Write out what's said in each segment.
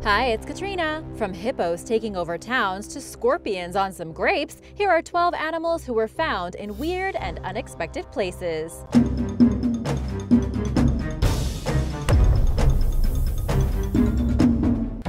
Hi, it's Katrina. From hippos taking over towns to scorpions on some grapes, here are 12 animals who were found in weird and unexpected places.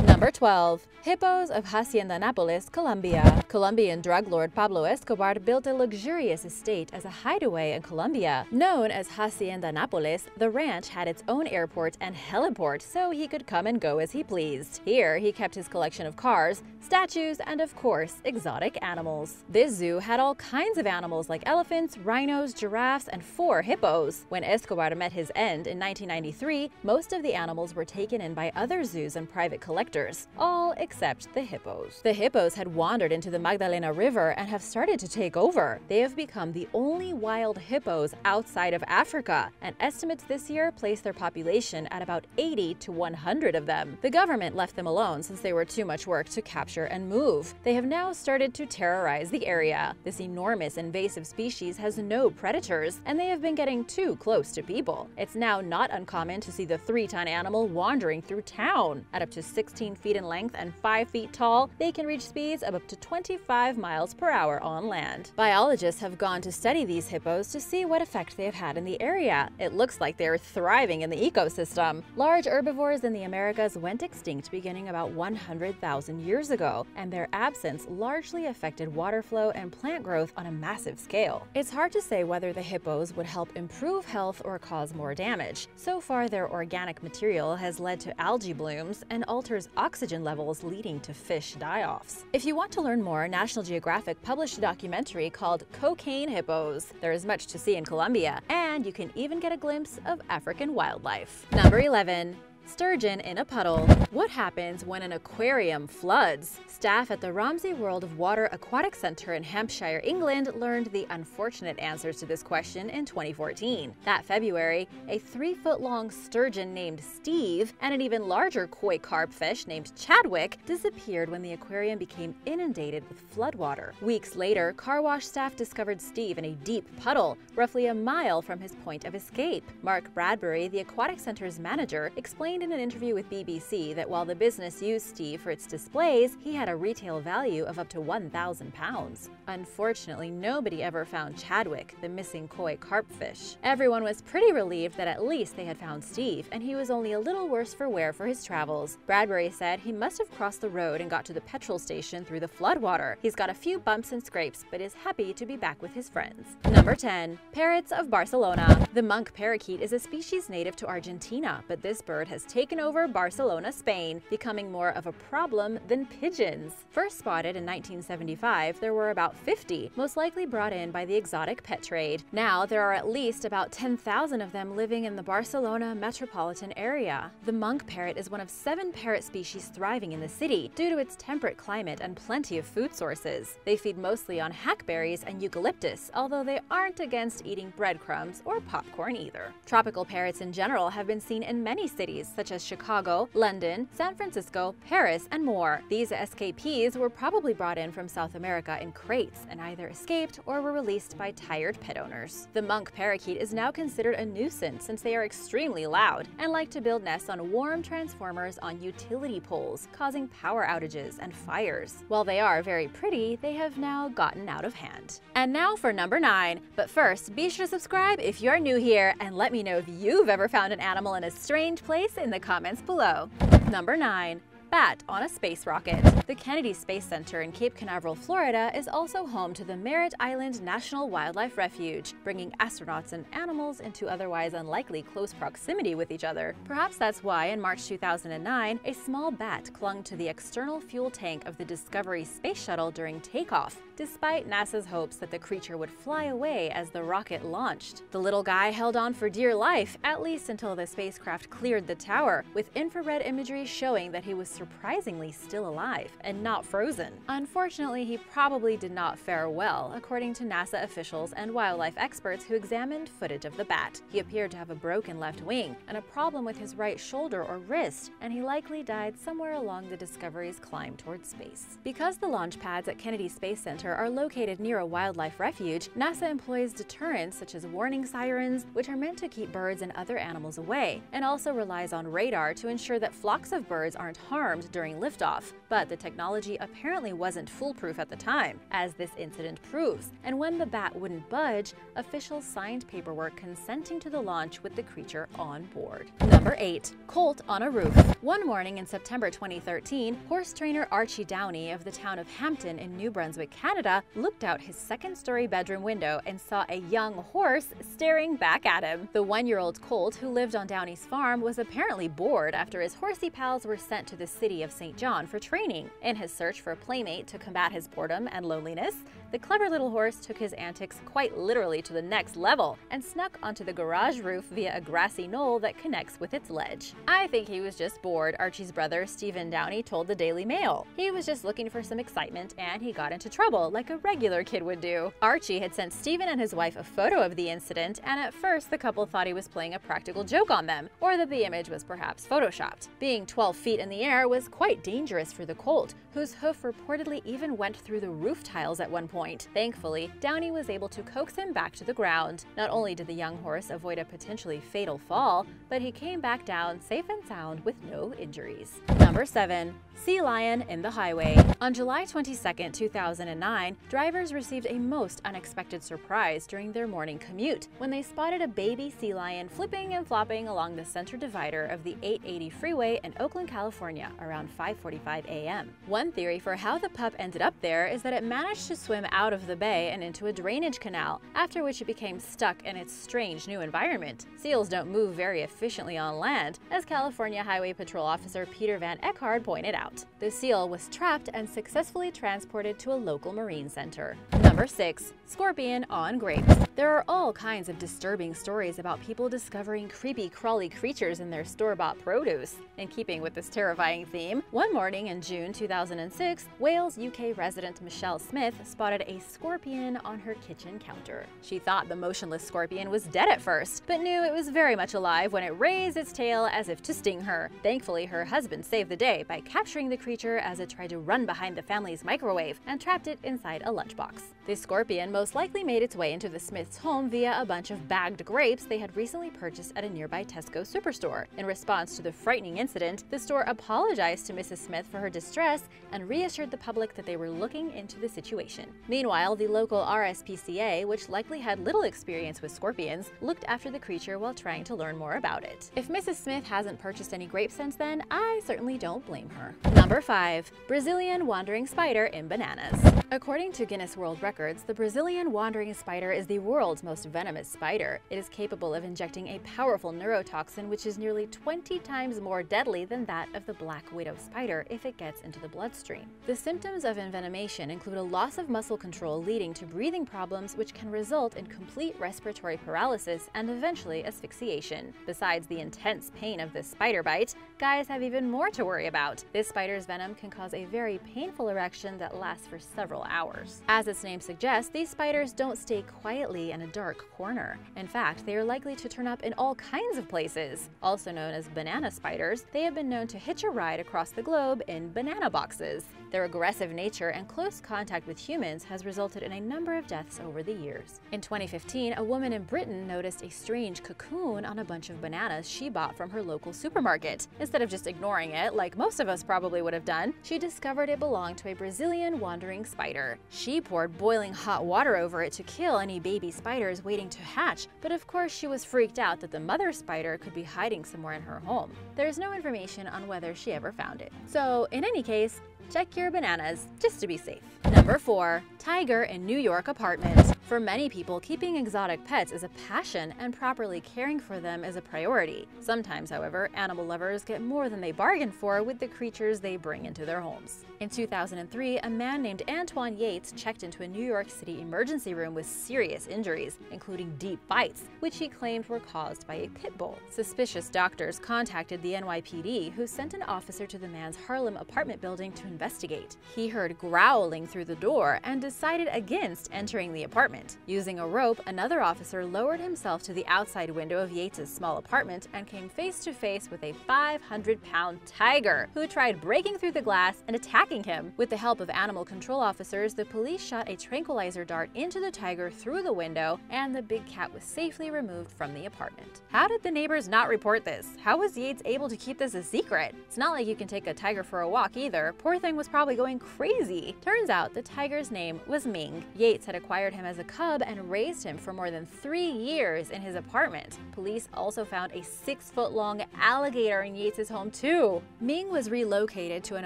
Number 12. Hippos of Hacienda Napoles, Colombia. Colombian drug lord Pablo Escobar built a luxurious estate as a hideaway in Colombia. Known as Hacienda Napoles, the ranch had its own airport and heliport so he could come and go as he pleased. Here, he kept his collection of cars, statues, and of course, exotic animals. This zoo had all kinds of animals like elephants, rhinos, giraffes, and 4 hippos. When Escobar met his end in 1993, most of the animals were taken in by other zoos and private collectors, all except the hippos. The hippos had wandered into the Magdalena River and have started to take over. They have become the only wild hippos outside of Africa, and estimates this year place their population at about 80 to 100 of them. The government left them alone since they were too much work to capture and move. They have now started to terrorize the area. This enormous invasive species has no predators, and they have been getting too close to people. It's now not uncommon to see the 3-ton animal wandering through town. At up to 16 feet in length and 5 feet tall, they can reach speeds of up to 25 miles per hour on land. Biologists have gone to study these hippos to see what effect they have had in the area. It looks like they are thriving in the ecosystem. Large herbivores in the Americas went extinct beginning about 100,000 years ago, and their absence largely affected water flow and plant growth on a massive scale. It's hard to say whether the hippos would help improve health or cause more damage. So far, their organic material has led to algae blooms and alters oxygen levels, leading to fish die-offs. If you want to learn more, National Geographic published a documentary called Cocaine Hippos. There is much to see in Colombia, and you can even get a glimpse of African wildlife. Number 11. Sturgeon in a Puddle. What happens when an aquarium floods? Staff at the Romsey World of Water Aquatic Center in Hampshire, England learned the unfortunate answers to this question in 2014. That February, a 3-foot-long sturgeon named Steve and an even larger koi carp fish named Chadwick disappeared when the aquarium became inundated with floodwater. Weeks later, car wash staff discovered Steve in a deep puddle, roughly a mile from his point of escape. Mark Bradbury, the aquatic center's manager, explained in an interview with BBC that while the business used Steve for its displays, he had a retail value of up to £1,000. Unfortunately, nobody ever found Chadwick, the missing koi carp fish. Everyone was pretty relieved that at least they had found Steve, and he was only a little worse for wear for his travels. Bradbury said he must have crossed the road and got to the petrol station through the floodwater. He's got a few bumps and scrapes, but is happy to be back with his friends. Number 10. Parrots of Barcelona. The monk parakeet is a species native to Argentina, but this bird has taken over Barcelona, Spain, becoming more of a problem than pigeons. First spotted in 1975, there were about 50, most likely brought in by the exotic pet trade. Now, there are at least about 10,000 of them living in the Barcelona metropolitan area. The monk parrot is one of 7 parrot species thriving in the city due to its temperate climate and plenty of food sources. They feed mostly on hackberries and eucalyptus, although they aren't against eating breadcrumbs or popcorn either. Tropical parrots in general have been seen in many cities, such as Chicago, London, San Francisco, Paris, and more. These escapees were probably brought in from South America in crates and either escaped or were released by tired pet owners. The monk parakeet is now considered a nuisance since they are extremely loud and like to build nests on warm transformers on utility poles, causing power outages and fires. While they are very pretty, they have now gotten out of hand. And now for number 9. But first, be sure to subscribe if you're new here and let me know if you've ever found an animal in a strange place in the comments below. Number 9. Bat on a space rocket. The Kennedy Space Center in Cape Canaveral, Florida is also home to the Merritt Island National Wildlife Refuge, bringing astronauts and animals into otherwise unlikely close proximity with each other. Perhaps that's why in March 2009, a small bat clung to the external fuel tank of the Discovery space shuttle during takeoff, despite NASA's hopes that the creature would fly away as the rocket launched. The little guy held on for dear life, at least until the spacecraft cleared the tower, with infrared imagery showing that he was surprisingly still alive and not frozen. Unfortunately, he probably did not fare well, according to NASA officials and wildlife experts who examined footage of the bat. He appeared to have a broken left wing and a problem with his right shoulder or wrist, and he likely died somewhere along the Discovery's climb towards space. Because the launch pads at Kennedy Space Center Center are located near a wildlife refuge, NASA employs deterrents such as warning sirens, which are meant to keep birds and other animals away, and also relies on radar to ensure that flocks of birds aren't harmed during liftoff. But the technology apparently wasn't foolproof at the time, as this incident proves, and when the bat wouldn't budge, officials signed paperwork consenting to the launch with the creature on board. Number 8. Colt on a roof. One morning in September 2013, horse trainer Archie Downey of the town of Hampton in New Brunswick, Canada, looked out his second-story bedroom window and saw a young horse staring back at him. The one-year-old Colt, who lived on Downey's farm, was apparently bored after his horsey pals were sent to the city of St. John for training. In his search for a playmate to combat his boredom and loneliness, the clever little horse took his antics quite literally to the next level and snuck onto the garage roof via a grassy knoll that connects with its ledge. "I think he was just bored," Archie's brother Stephen Downey told the Daily Mail. "He was just looking for some excitement and he got into trouble like a regular kid would do." Archie had sent Stephen and his wife a photo of the incident, and at first the couple thought he was playing a practical joke on them, or that the image was perhaps photoshopped. Being 12 feet in the air was quite dangerous for the Colt, whose hoof reportedly even went through the roof tiles at one point. Thankfully, Downey was able to coax him back to the ground. Not only did the young horse avoid a potentially fatal fall, but he came back down safe and sound with no injuries. Number 7. Sea lion in the highway. On July 22, 2009, drivers received a most unexpected surprise during their morning commute when they spotted a baby sea lion flipping and flopping along the center divider of the 880 freeway in Oakland, California around 5:45 a.m. One theory for how the pup ended up there is that it managed to swim out of the bay and into a drainage canal, after which it became stuck in its strange new environment. Seals don't move very efficiently on land, as California Highway Patrol Officer Peter Van Eckhard pointed out. The seal was trapped and successfully transported to a local marine center. Number 6. Scorpion on grapes. There are all kinds of disturbing stories about people discovering creepy crawly creatures in their store-bought produce. In keeping with this terrifying theme, one morning in June 2006, Wales, UK resident Michelle Smith spotted a scorpion on her kitchen counter. She thought the motionless scorpion was dead at first, but knew it was very much alive when it raised its tail as if to sting her. Thankfully, her husband saved the day by capturing the creature as it tried to run behind the family's microwave and trapped it inside a lunchbox. The scorpion most likely made its way into the Smiths' home via a bunch of bagged grapes they had recently purchased at a nearby Tesco superstore. In response to the frightening incident, the store apologized to Mrs. Smith for her distress and reassured the public that they were looking into the situation. Meanwhile, the local RSPCA, which likely had little experience with scorpions, looked after the creature while trying to learn more about it. If Mrs. Smith hasn't purchased any grapes since then, I certainly don't blame her. Number 5. Brazilian wandering spider in bananas. According to Guinness World Records, the Brazilian wandering spider is the world's most venomous spider. It is capable of injecting a powerful neurotoxin which is nearly 20 times more deadly than that of the black widow spider if it gets into the bloodstream. The symptoms of envenomation include a loss of muscle control leading to breathing problems which can result in complete respiratory paralysis and eventually asphyxiation. Besides the intense pain of this spider bite, guys have even more to worry about. This spider's venom can cause a very painful erection that lasts for several hours. As its name suggests, these spiders don't stay quietly in a dark corner. In fact, they are likely to turn up in all kinds of places. Also known as banana spiders, they have been known to hitch a ride across the globe in banana boxes. Their aggressive nature and close contact with humans has resulted in a number of deaths over the years. In 2015, a woman in Britain noticed a strange cocoon on a bunch of bananas she bought from her local supermarket. Instead of just ignoring it, like most of us probably would have done, she discovered it belonged to a Brazilian wandering spider. She poured boiling hot water over it to kill any baby spiders waiting to hatch, but of course she was freaked out that the mother spider could be hiding somewhere in her home. There's no information on whether she ever found it. So, in any case, check your bananas, just to be safe. Number 4. Tiger in New York apartment. For many people, keeping exotic pets is a passion and properly caring for them is a priority. Sometimes, however, animal lovers get more than they bargained for with the creatures they bring into their homes. In 2003, a man named Antoine Yates checked into a New York City emergency room with serious injuries, including deep bites, which he claimed were caused by a pit bull. Suspicious doctors contacted the NYPD, who sent an officer to the man's Harlem apartment building to investigate. He heard growling through the door and decided against entering the apartment. apartment. Using a rope, another officer lowered himself to the outside window of Yates's small apartment and came face to face with a 500-pound tiger, who tried breaking through the glass and attacking him. With the help of animal control officers, the police shot a tranquilizer dart into the tiger through the window, and the big cat was safely removed from the apartment. How did the neighbors not report this? How was Yates able to keep this a secret? It's not like you can take a tiger for a walk either. Poor thing was probably going crazy. Turns out the tiger's name was Ming. Yates had acquired him as a cub and raised him for more than 3 years in his apartment. Police also found a 6-foot-long alligator in Yates's home too. Ming was relocated to an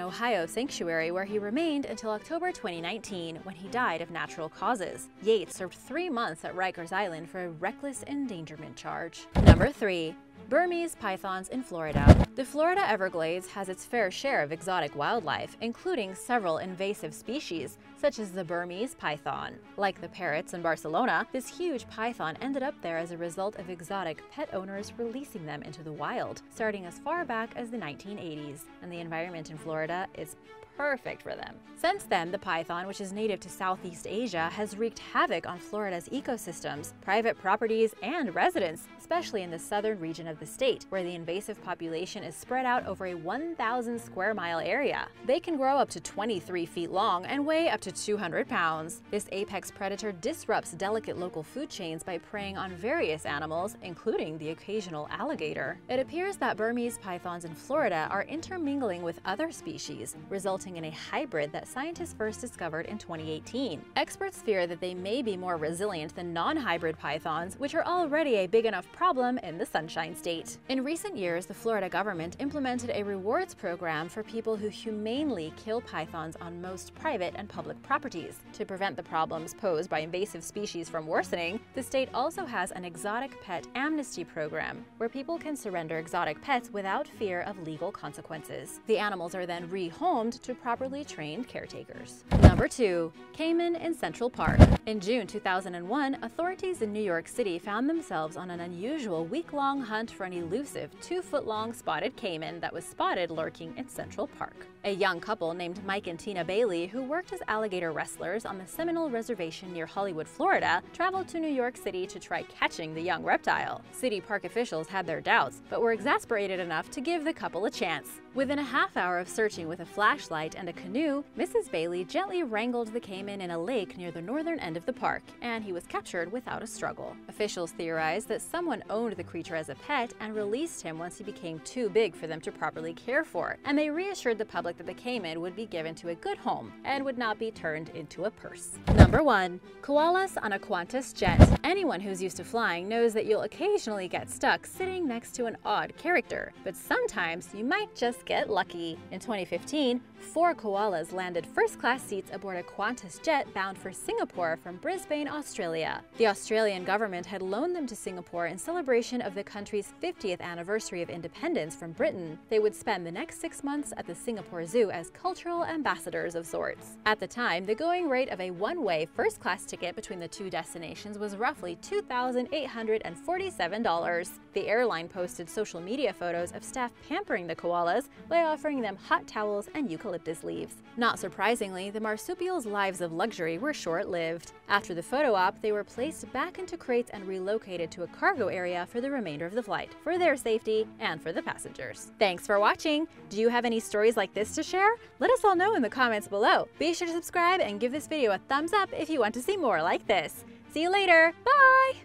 Ohio sanctuary where he remained until October 2019, when he died of natural causes. Yates served 3 months at Rikers Island for a reckless endangerment charge. Number 3. Burmese pythons in Florida. The Florida Everglades has its fair share of exotic wildlife, including several invasive species, such as the Burmese python. Like the parrots in Barcelona, this huge python ended up there as a result of exotic pet owners releasing them into the wild, starting as far back as the 1980s, and the environment in Florida is perfect for them. Since then, the python, which is native to Southeast Asia, has wreaked havoc on Florida's ecosystems, private properties, and residents, especially in the southern region of the state, where the invasive population is spread out over a 1,000 square mile area. They can grow up to 23 feet long and weigh up to 200 pounds. This apex predator disrupts delicate local food chains by preying on various animals, including the occasional alligator. It appears that Burmese pythons in Florida are intermingling with other species, resulting in a hybrid that scientists first discovered in 2018. Experts fear that they may be more resilient than non-hybrid pythons, which are already a big enough problem in the Sunshine State. In recent years, the Florida government implemented a rewards program for people who humanely kill pythons on most private and public properties. To prevent the problems posed by invasive species from worsening, the state also has an exotic pet amnesty program, where people can surrender exotic pets without fear of legal consequences. The animals are then rehomed to properly trained caretakers. Number 2. Cayman in Central Park. In June 2001, authorities in New York City found themselves on an unusual week-long hunt for an elusive 2-foot-long spotted caiman that was spotted lurking in Central Park. A young couple named Mike and Tina Bailey, who worked as alligator wrestlers on the Seminole Reservation near Hollywood, Florida, traveled to New York City to try catching the young reptile. City park officials had their doubts, but were exasperated enough to give the couple a chance. Within a half hour of searching with a flashlight and a canoe, Mrs. Bailey gently wrangled the caiman in a lake near the northern end of the park, and he was captured without a struggle. Officials theorized that someone owned the creature as a pet and released him once he became too big for them to properly care for, and they reassured the public that the caiman would be given to a good home and would not be turned into a purse. Number 1. Koalas on a Qantas jet. Anyone who's used to flying knows that you'll occasionally get stuck sitting next to an odd character, but sometimes you might just get lucky. In 2015, 4 koalas landed first-class seats aboard a Qantas jet bound for Singapore from Brisbane, Australia. The Australian government had loaned them to Singapore in celebration of the country's 50th anniversary of independence from Britain. They would spend the next 6 months at the Singapore Zoo as cultural ambassadors of sorts. At the time, the going rate of a one-way first-class ticket between the two destinations was roughly $2,847. The airline posted social media photos of staff pampering the koalas by offering them hot towels and eucalyptus leaves. Not surprisingly, the marsupials' lives of luxury were short-lived. After the photo op, they were placed back into crates and relocated to a cargo area for the remainder of the flight, for their safety and for the passengers. Thanks for watching! Do you have any stories like this to share? Let us all know in the comments below. Be sure to subscribe and give this video a thumbs up if you want to see more like this. See you later! Bye!